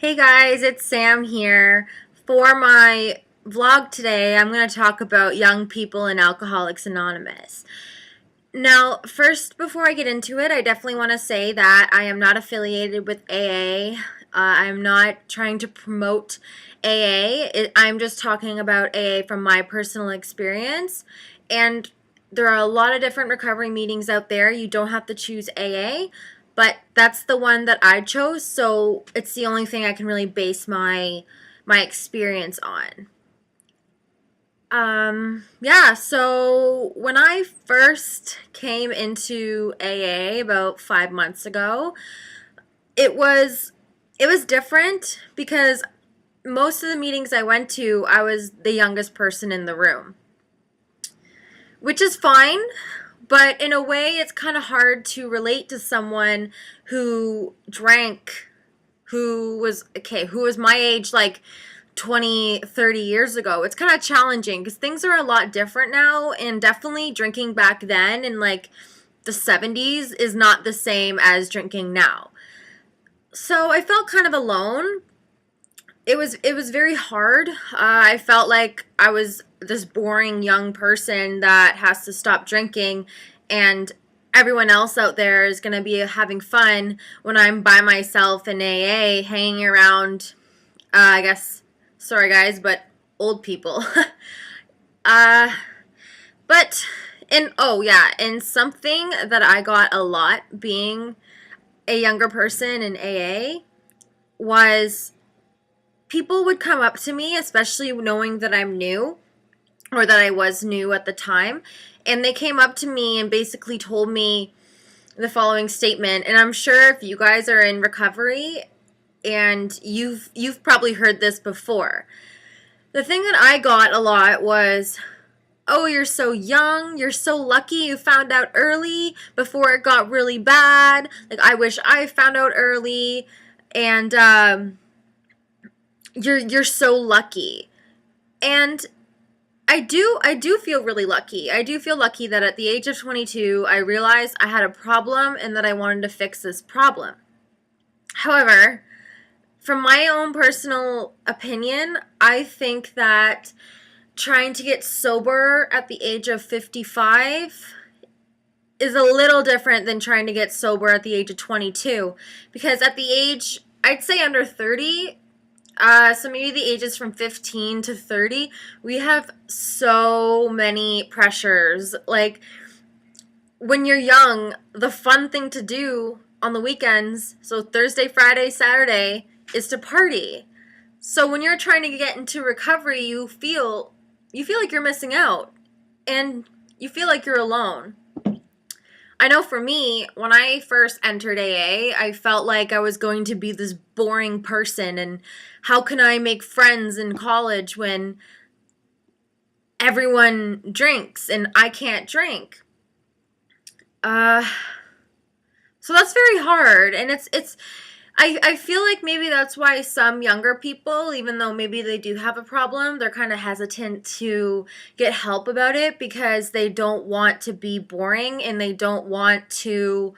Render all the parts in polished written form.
Hey guys, it's Sam here. For my vlog today, I'm going to talk about young people in Alcoholics Anonymous. Now, first, before I get into it, I definitely want to say that I am not affiliated with AA. I'm not trying to promote AA. I'm just talking about AA from my personal experience. And there are a lot of different recovery meetings out there. You don't have to choose AA, but that's the one that I chose, so it's the only thing I can really base my experience on. Yeah, so when I first came into AA about 5 months ago, it was it was different because most of the meetings I went to, I was the youngest person in the room, which is fine, but in a way, it's kind of hard to relate to someone who drank, who was my age like 20, 30 years ago. It's kind of challenging because things are a lot different now, and definitely drinking back then in like the 70s is not the same as drinking now. So I felt kind of alone. It was very hard. I felt like I was this boring young person that has to stop drinking, and everyone else out there is going to be having fun when I'm by myself in AA, hanging around. I guess, sorry guys, but old people. uh, but and something that I got a lot being a younger person in AA was people would come up to me, especially knowing that I'm new or that I was new at the time, and they came up to me and basically told me the following statement. And I'm sure if you guys are in recovery and you've probably heard this before. The thing that I got a lot was, "Oh, you're so young. You're so lucky you found out early before it got really bad. Like I wish I found out early." And you're so lucky. And I do feel really lucky. I do feel lucky that at the age of 22 I realized I had a problem and that I wanted to fix this problem. However, from my own personal opinion, I think that trying to get sober at the age of 55 is a little different than trying to get sober at the age of 22, because at the age, I'd say under 30, so maybe the ages from 15 to 30, we have so many pressures. Like, when you're young, the fun thing to do on the weekends, so Thursday, Friday, Saturday, is to party. So when you're trying to get into recovery, you feel like you're missing out, and you feel like you're alone. I know for me, when I first entered AA, I felt like I was going to be this boring person, and how can I make friends in college when everyone drinks and I can't drink? Uh, so that's very hard, and I feel like maybe that's why some younger people, even though maybe they do have a problem, they're kind of hesitant to get help about it because they don't want to be boring and they don't want to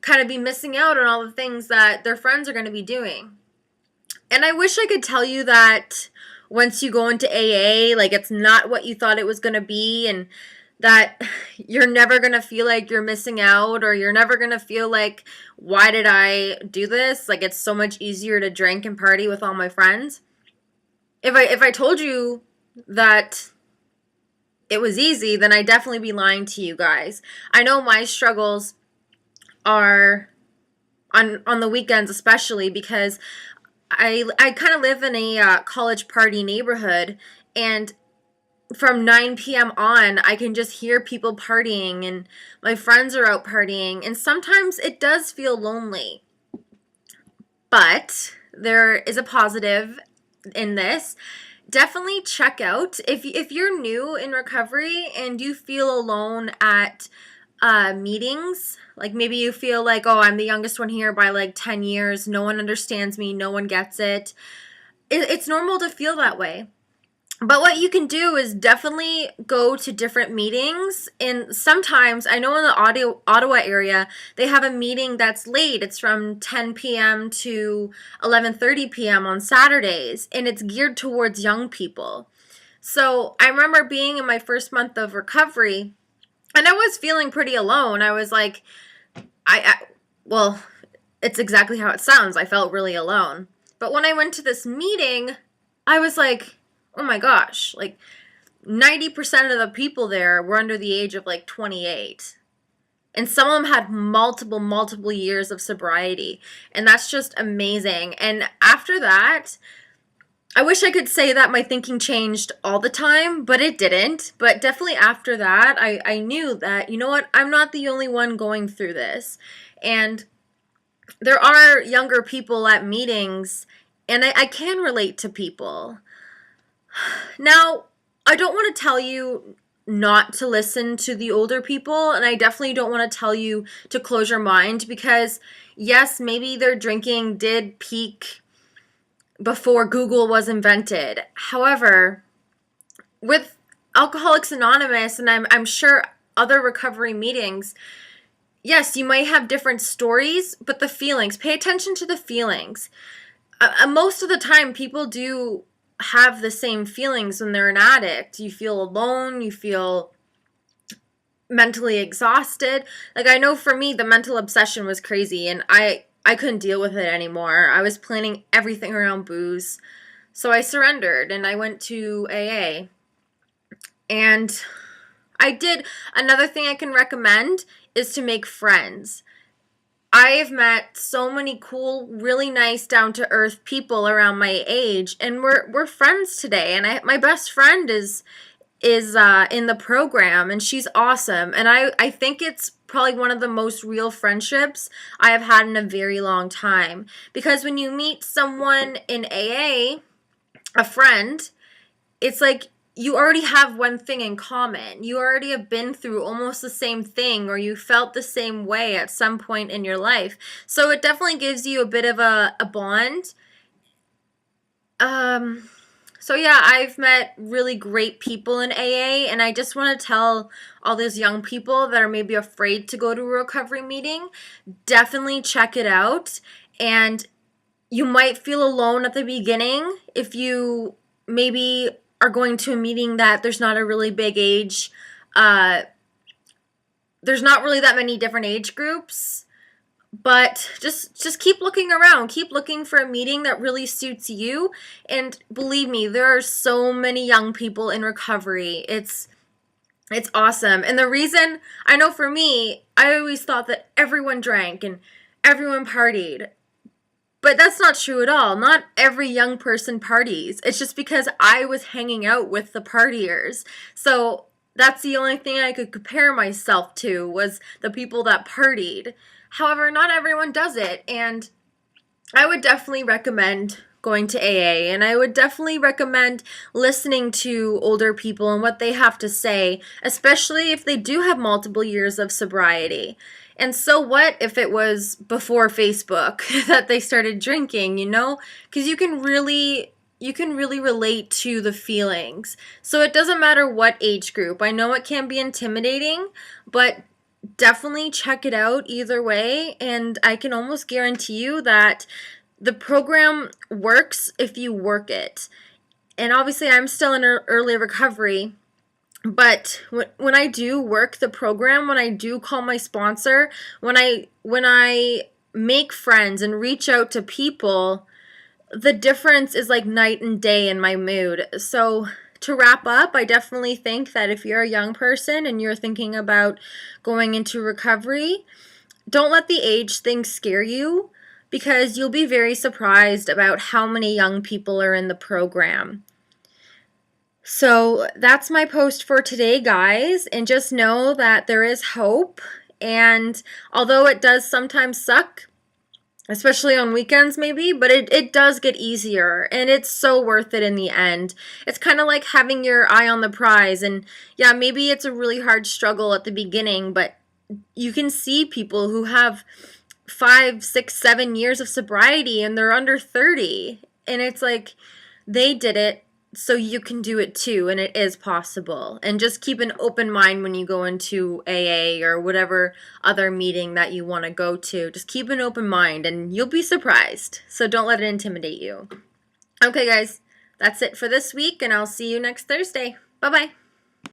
kind of be missing out on all the things that their friends are going to be doing. And I wish I could tell you that once you go into AA, like it's not what you thought it was going to be, and that you're never going to feel like you're missing out, or you're never going to feel like, why did I do this? Like, it's so much easier to drink and party with all my friends. If I told you that it was easy, then I'd definitely be lying to you guys. I know my struggles are on the weekends, especially because I kind of live in a college party neighborhood, and from 9 p.m. on, I can just hear people partying, and my friends are out partying, and sometimes it does feel lonely. But there is a positive in this. Definitely check out, if you're new in recovery and you feel alone at meetings, like maybe you feel like, oh, I'm the youngest one here by like 10 years, no one understands me, no one gets it. It's normal to feel that way. But what you can do is definitely go to different meetings. And sometimes, I know in the Ottawa area, they have a meeting that's late. It's from 10 p.m. to 11:30 p.m. on Saturdays, and it's geared towards young people. So I remember being in my first month of recovery, and I was feeling pretty alone. I was like, well, it's exactly how it sounds. I felt really alone. But when I went to this meeting, I was like, oh my gosh, like 90% of the people there were under the age of like 28. And some of them had multiple years of sobriety. And that's just amazing. And after that, I wish I could say that my thinking changed all the time, but it didn't. But definitely after that, I knew that, you know what, I'm not the only one going through this. And there are younger people at meetings, and I can relate to people. Now, I don't want to tell you not to listen to the older people, and I definitely don't want to tell you to close your mind, because yes, maybe their drinking did peak before Google was invented. However, with Alcoholics Anonymous, and I'm sure other recovery meetings, yes, you might have different stories, but the feelings, pay attention to the feelings. Most of the time, people do have the same feelings when they're an addict. You feel alone, you feel mentally exhausted. Like, I know for me, the mental obsession was crazy, and I couldn't deal with it anymore. I was planning everything around booze. So I surrendered and I went to AA. And I did. Another thing I can recommend is to make friends. I have met so many cool, really nice, down-to-earth people around my age, and we're friends today. And my best friend is in the program, and she's awesome. And I think it's probably one of the most real friendships I have had in a very long time. Because when you meet someone in AA, a friend, it's like you already have one thing in common. You already have been through almost the same thing, or you felt the same way at some point in your life. So it definitely gives you a bit of a bond. So yeah, I've met really great people in AA, and I just want to tell all those young people that are maybe afraid to go to a recovery meeting, definitely check it out. And you might feel alone at the beginning if you maybe are going to a meeting that there's not a really big age, there's not really that many different age groups. But just keep looking around. Keep looking for a meeting that really suits you. And believe me, there are so many young people in recovery. It's awesome. And the reason, I know for me, I always thought that everyone drank and everyone partied. But that's not true at all. Not every young person parties. It's just because I was hanging out with the partiers. So that's the only thing I could compare myself to, was the people that partied. However, not everyone does it, and I would definitely recommend going to AA, and I would definitely recommend listening to older people and what they have to say, especially if they do have multiple years of sobriety. And so what if it was before Facebook that they started drinking, you know? Because you can really relate to the feelings. So it doesn't matter what age group. I know it can be intimidating, but definitely check it out either way, and I can almost guarantee you that the program works if you work it. And obviously I'm still in early recovery, but when I do work the program, when I do call my sponsor, when I make friends and reach out to people, the difference is like night and day in my mood. So to wrap up, I definitely think that if you're a young person and you're thinking about going into recovery, don't let the age thing scare you, because you'll be very surprised about how many young people are in the program. So that's my post for today, guys, and just know that there is hope. And although it does sometimes suck, especially on weekends maybe, but it does get easier, and it's so worth it in the end. It's kind of like having your eye on the prize, and yeah, maybe it's a really hard struggle at the beginning, but you can see people who have 5, 6, 7 years of sobriety and they're under 30, and it's like they did it so you can do it too, and it is possible. And just keep an open mind when you go into AA or whatever other meeting that you want to go to. Just keep an open mind and you'll be surprised. So don't let it intimidate you. Okay, guys, that's it for this week, and I'll see you next Thursday. Bye-bye.